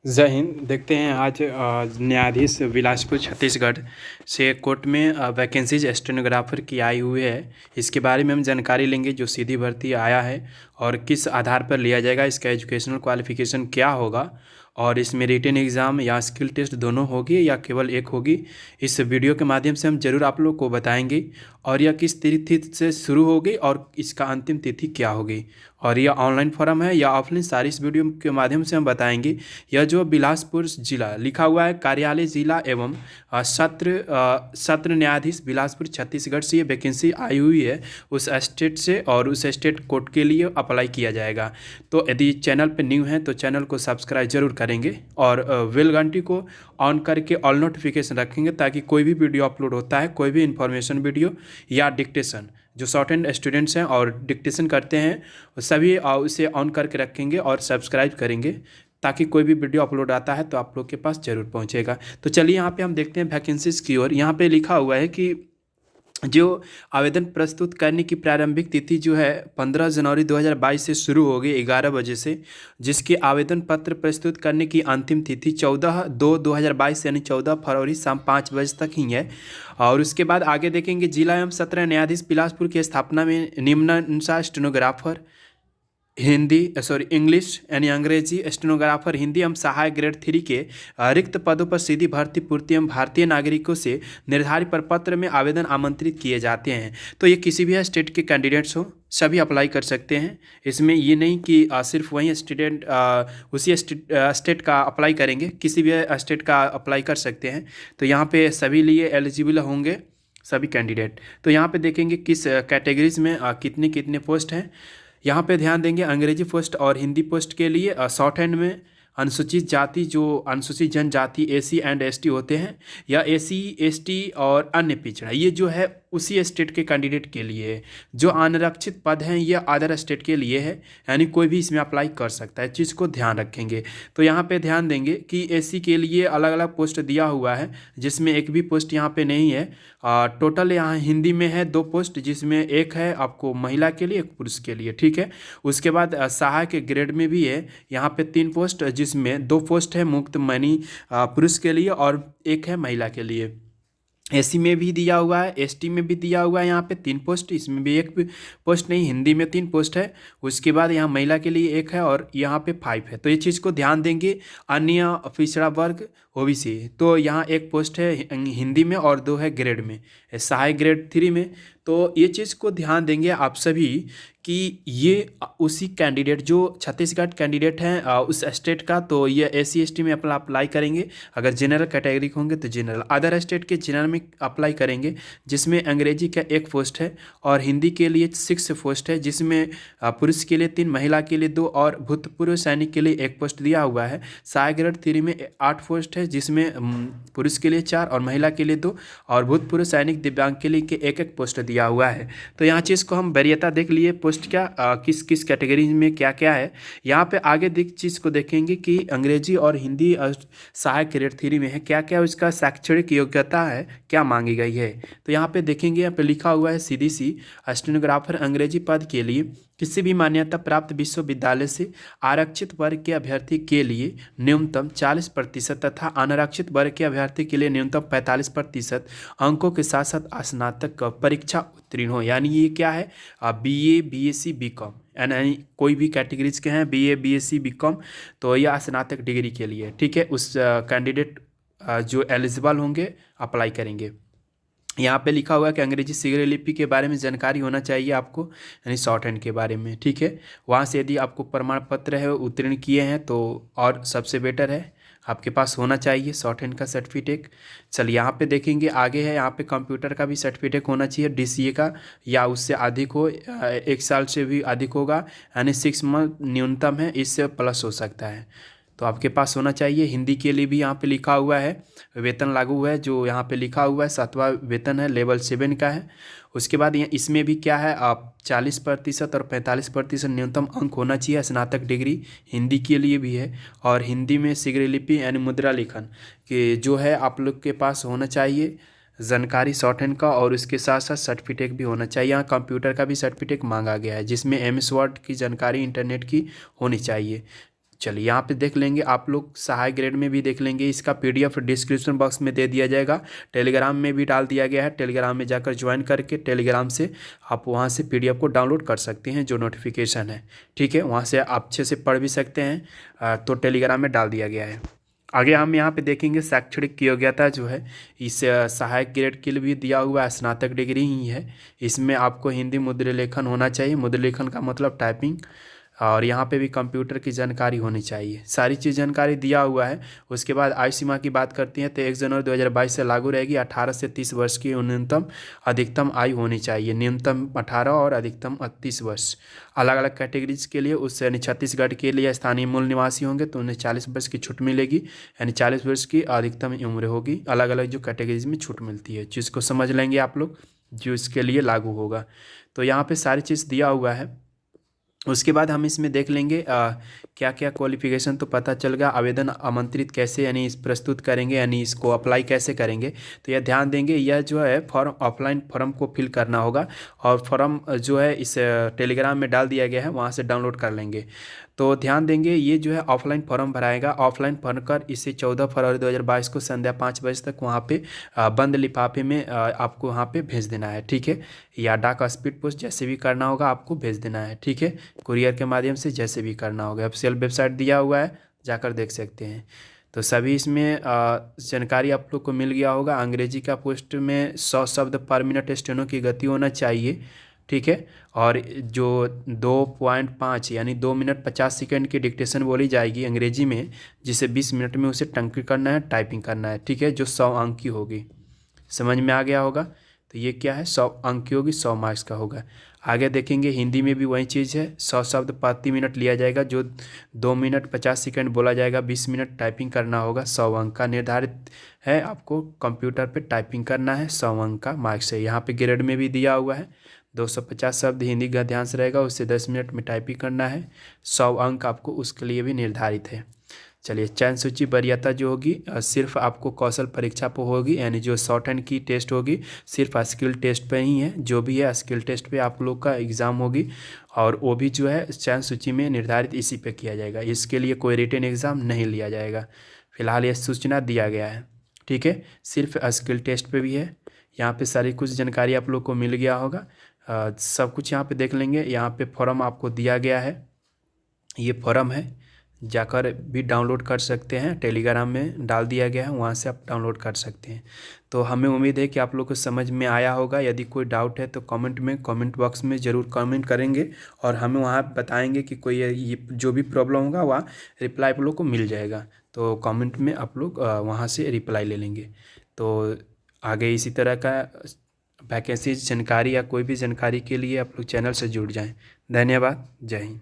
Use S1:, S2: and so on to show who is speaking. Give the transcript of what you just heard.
S1: जय हिंद। देखते हैं आज न्यायाधीश बिलासपुर छत्तीसगढ़ से कोर्ट में वैकेंसीज स्टेनोग्राफर की आई हुई है। इसके बारे में हम जानकारी लेंगे जो सीधी भर्ती आया है और किस आधार पर लिया जाएगा, इसका एजुकेशनल क्वालिफिकेशन क्या होगा और इसमें रिटन एग्ज़ाम या स्किल टेस्ट दोनों होगी या केवल एक होगी। इस वीडियो के माध्यम से हम जरूर आप लोग को बताएंगे और यह किस तिथि से शुरू होगी और इसका अंतिम तिथि क्या होगी और यह ऑनलाइन फॉर्म है या ऑफलाइन, सारी इस वीडियो के माध्यम से हम बताएंगे। यह जो बिलासपुर जिला लिखा हुआ है, कार्यालय जिला एवं सत्र न्यायाधीश बिलासपुर छत्तीसगढ़ से ये वैकेंसी आई हुई है उस स्टेट से और उस स्टेट कोर्ट के लिए अप्लाई किया जाएगा। तो यदि चैनल पर न्यू हैं तो चैनल को सब्सक्राइब जरूर करेंगे और बेल घंटी को ऑन करके ऑल नोटिफिकेशन रखेंगे ताकि कोई भी वीडियो अपलोड होता है, कोई भी इंफॉर्मेशन वीडियो या डिक्टेशन, जो शॉर्ट हैंड स्टूडेंट्स हैं और डिक्टेशन करते हैं वो सभी उसे ऑन करके रखेंगे और सब्सक्राइब करेंगे ताकि कोई भी वीडियो अपलोड आता है तो आप लोग के पास जरूर पहुंचेगा। तो चलिए यहाँ पे हम देखते हैं वैकेंसीज की ओर। यहाँ पे लिखा हुआ है कि जो आवेदन प्रस्तुत करने की प्रारंभिक तिथि जो है 15 जनवरी 2022 से शुरू होगी 11 बजे से, जिसके आवेदन पत्र प्रस्तुत करने की अंतिम तिथि 14/2/2022 यानी 14 फरवरी शाम 5 बजे तक ही है। और उसके बाद आगे देखेंगे जिला एवं सत्र न्यायाधीश बिलासपुर की स्थापना में निम्नानुसार स्टेनोग्राफर हिंदी इंग्लिश यानी अंग्रेजी, स्टेनोग्राफर हिंदी एवं सहायक ग्रेड 3 के रिक्त पदों पर सीधी भर्ती पूर्ति एवं भारतीय नागरिकों से निर्धारित प्रपत्र में आवेदन आमंत्रित किए जाते हैं। तो ये किसी भी स्टेट के कैंडिडेट्स हो सभी अप्लाई कर सकते हैं। इसमें ये नहीं कि सिर्फ वही स्टूडेंट उसी स्टेट का अप्लाई करेंगे, किसी भी स्टेट का अप्लाई कर सकते हैं। तो यहाँ पे सभी लिए एलिजिबल होंगे सभी कैंडिडेट। तो यहाँ पे देखेंगे किस कैटेगरीज में कितने कितने पोस्ट हैं। यहाँ पे ध्यान देंगे अंग्रेजी पोस्ट और हिंदी पोस्ट के लिए शॉर्ट हैंड में अनुसूचित जाति, जो अनुसूचित जनजाति एसी एंड एसटी होते हैं, या एसी एसटी और अन्य पिछड़ा, ये जो है उसी स्टेट के कैंडिडेट के लिए है। जो अनारक्षित पद हैं ये अदर स्टेट के लिए है, यानी कोई भी इसमें अप्लाई कर सकता है। चीज़ को ध्यान रखेंगे। तो यहाँ पे ध्यान देंगे कि एसी के लिए अलग अलग पोस्ट दिया हुआ है जिसमें एक भी पोस्ट यहाँ पे नहीं है। टोटल यहाँ हिंदी में है 2 पोस्ट, जिसमें एक है आपको महिला के लिए, एक पुरुष के लिए, ठीक है। उसके बाद सहायक के ग्रेड में भी है यहाँ पे 3 पोस्ट, जिसमें 2 पोस्ट है मुक्त मनी पुरुष के लिए और एक है महिला के लिए। एसी में भी दिया हुआ है, एसटी में भी दिया हुआ है यहाँ पे 3 पोस्ट, इसमें भी एक पोस्ट नहीं, हिंदी में 3 पोस्ट है। उसके बाद यहाँ महिला के लिए एक है और यहाँ पे 5 है। तो ये चीज़ को ध्यान देंगे। अन्य पिछड़ा वर्ग ओबीसी, तो यहाँ एक पोस्ट है हिंदी में और 2 है ग्रेड में, सहायक ग्रेड 3 में। तो ये चीज़ को ध्यान देंगे आप सभी कि ये उसी कैंडिडेट जो छत्तीसगढ़ कैंडिडेट हैं उस स्टेट का, तो ये एसी एसटी में अप्लाई करेंगे। अगर जनरल कैटेगरी के होंगे तो जनरल, अदर स्टेट के जनरल में अप्लाई करेंगे, जिसमें अंग्रेजी का 1 पोस्ट है और हिंदी के लिए 6 पोस्ट है, जिसमें पुरुष के लिए 3, महिला के लिए 2 और भूतपूर्व सैनिक के लिए 1 पोस्ट दिया हुआ है। सहायक ग्रेड 3 में 8 पोस्ट है, जिसमें पुरुष के लिए 4 और महिला के लिए 2 और भूतपूर्व सैनिक दिव्यांग के लिए 1-1 पोस्ट दिया हुआ है। तो यहाँ चीज़ को हम वरीयता देख लिए, पोस्ट क्या किस किस कैटेगरी में क्या क्या है। यहाँ पे आगे चीज़ को देखेंगे कि अंग्रेजी और हिंदी सहायक ग्रेड 3 में है, क्या क्या उसका शैक्षणिक योग्यता है, क्या मांगी गई है। तो यहाँ पे देखेंगे, यहाँ पे लिखा हुआ है सीडीसी स्टेनोग्राफर अंग्रेजी पद के लिए किसी भी मान्यता प्राप्त विश्वविद्यालय से आरक्षित वर्ग के अभ्यर्थी के लिए न्यूनतम 40% तथा अनारक्षित वर्ग के अभ्यर्थी के लिए न्यूनतम 45% अंकों के साथ साथ स्नातक परीक्षा उत्तीर्ण हो। यानी ये क्या है, बीए बीएससी बीकॉम, यानी कोई भी कैटेगरीज के हैं बीए बीएससी बीकॉम, तो यह स्नातक डिग्री के लिए, ठीक है, उस कैंडिडेट जो एलिजिबल होंगे अप्लाई करेंगे। यहाँ पे लिखा हुआ है कि अंग्रेजी शीघ्र लिपि के बारे में जानकारी होना चाहिए आपको, यानी शॉर्ट हैंड के बारे में, ठीक है। वहाँ से यदि आपको प्रमाण पत्र है उत्तीर्ण किए हैं तो और सबसे बेटर है, आपके पास होना चाहिए शॉर्ट हैंड का सर्टिफिकेट। चलिए यहाँ पे देखेंगे आगे है, यहाँ पे कंप्यूटर का भी सर्टिफिकेट होना चाहिए डीसीए का, या उससे अधिक हो, 1 साल से भी अधिक होगा, यानी 6 मंथ न्यूनतम है, इससे प्लस हो सकता है, तो आपके पास होना चाहिए। हिंदी के लिए भी यहाँ पे लिखा हुआ है वेतन लागू है, जो यहाँ पे लिखा हुआ है 7वां वेतन है, लेवल 7 का है। उसके बाद इसमें भी क्या है, आप 40% और 45% न्यूनतम अंक होना चाहिए, स्नातक डिग्री हिंदी के लिए भी है। और हिंदी में शीघ्र लिपि यानी मुद्रा लेखन के जो है आप लोग के पास होना चाहिए जानकारी शॉर्ट हैंड का, और उसके साथ साथ सर्टिफिकेट भी होना चाहिए। यहाँ कंप्यूटर का भी सर्टिफिकेट मांगा गया है, जिसमें MS वर्ड की जानकारी इंटरनेट की होनी चाहिए। चलिए यहाँ पे देख लेंगे आप लोग, सहायक ग्रेड में भी देख लेंगे। इसका पीडीएफ डिस्क्रिप्शन बॉक्स में दे दिया जाएगा, टेलीग्राम में भी डाल दिया गया है। टेलीग्राम में जाकर ज्वाइन करके टेलीग्राम से आप वहाँ से पीडीएफ को डाउनलोड कर सकते हैं, जो नोटिफिकेशन है, ठीक है, वहाँ से आप अच्छे से पढ़ भी सकते हैं। तो टेलीग्राम में डाल दिया गया है। आगे हम यहाँ पे देखेंगे शैक्षणिक योग्यता जो है, इस सहायक ग्रेड के लिए भी दिया हुआ है, स्नातक डिग्री ही है। इसमें आपको हिंदी मुद्रण लेखन होना चाहिए, मुद्रण लेखन का मतलब टाइपिंग, और यहाँ पे भी कंप्यूटर की जानकारी होनी चाहिए। सारी चीज़ जानकारी दिया हुआ है। उसके बाद आयु सीमा की बात करती हैं तो 1 जनवरी 2022 से लागू रहेगी। 18 से 30 वर्ष की न्यूनतम अधिकतम आयु होनी चाहिए, न्यूनतम 18 और अधिकतम 30 वर्ष। अलग अलग कैटेगरीज के लिए, उस यानी छत्तीसगढ़ के लिए स्थानीय मूल निवासी होंगे तो उन्हें 40 वर्ष की छूट मिलेगी, यानी 40 वर्ष की अधिकतम उम्र होगी। अलग अलग जो कैटेगरीज में छूट मिलती है, जिसको समझ लेंगे आप लोग, जो इसके लिए लागू होगा। तो यहाँ पे सारी चीज़ दिया हुआ है। उसके बाद हम इसमें देख लेंगे क्या क्या क्वालिफिकेशन, तो पता चल गया। आवेदन आमंत्रित कैसे, यानी इस प्रस्तुत करेंगे, यानी इसको अप्लाई कैसे करेंगे, तो यह ध्यान देंगे। यह जो है फॉर्म, ऑफलाइन फॉर्म को फिल करना होगा, और फॉर्म जो है इस टेलीग्राम में डाल दिया गया है, वहाँ से डाउनलोड कर लेंगे। तो ध्यान देंगे, ये जो है ऑफलाइन फॉर्म भराएगा। ऑफलाइन भरकर इसे 14 फरवरी 2022 को संध्या 5 बजे तक वहाँ पे बंद लिफाफे में आपको वहाँ पे भेज देना है, ठीक है, या डाक स्पीड पोस्ट जैसे भी करना होगा आपको भेज देना है, ठीक है, कुरियर के माध्यम से जैसे भी करना होगा। ऑफिशियल वेबसाइट दिया हुआ है, जाकर देख सकते हैं। तो सभी इसमें जानकारी आप लोग को मिल गया होगा। अंग्रेजी का पोस्ट में 100 शब्द पर मिनट स्टेनो की गति होना चाहिए, ठीक है, और जो 2.5 यानी 2 मिनट 50 सेकेंड की डिक्टेशन बोली जाएगी अंग्रेजी में, जिसे 20 मिनट में उसे टंकी करना है, टाइपिंग करना है, ठीक है, जो 100 अंक की होगी। समझ में आ गया होगा। तो ये क्या है, 100 अंक की होगी, 100 मार्क्स का होगा। आगे देखेंगे हिंदी में भी वही चीज़ है, 100 शब्द प्रति मिनट लिया जाएगा, जो 2 मिनट 50 सेकेंड बोला जाएगा, 20 मिनट टाइपिंग करना होगा। 100 अंक का निर्धारित है, आपको कंप्यूटर पे टाइपिंग करना है, 100 अंक का मार्क्स है। यहाँ पे ग्रेड में भी दिया हुआ है, 250 शब्द हिंदी का ध्यान से रहेगा, उससे 10 मिनट में टाइपिंग करना है, 100 अंक आपको उसके लिए भी निर्धारित है। चलिए, चयन सूची वरीयता जो होगी सिर्फ आपको कौशल परीक्षा पर होगी, यानी जो शॉर्ट हैंड की टेस्ट होगी सिर्फ स्किल टेस्ट पे ही है। जो भी है स्किल टेस्ट पे आप लोग का एग्ज़ाम होगी, और वो भी जो है चयन सूची में निर्धारित इसी पे किया जाएगा। इसके लिए कोई रिटन एग्ज़ाम नहीं लिया जाएगा। फिलहाल ये सूचना दिया गया है, ठीक है, सिर्फ स्किल टेस्ट पे भी है। यहाँ पे सारी कुछ जानकारी आप लोग को मिल गया होगा। सब कुछ यहाँ पे देख लेंगे। यहाँ पे फॉर्म आपको दिया गया है, ये फॉर्म है, जाकर भी डाउनलोड कर सकते हैं, टेलीग्राम में डाल दिया गया है, वहाँ से आप डाउनलोड कर सकते हैं। तो हमें उम्मीद है कि आप लोग को समझ में आया होगा। यदि कोई डाउट है तो कमेंट बॉक्स में ज़रूर कमेंट करेंगे, और हमें वहाँ बताएंगे कि कोई ये जो भी प्रॉब्लम होगा वहाँ रिप्लाई आप लोग को मिल जाएगा। तो कमेंट में आप लोग वहाँ से रिप्लाई ले लेंगे। तो आगे इसी तरह का वैकेंसी जानकारी या कोई भी जानकारी के लिए आप लोग चैनल से जुड़ जाएँ। धन्यवाद। जय हिंद।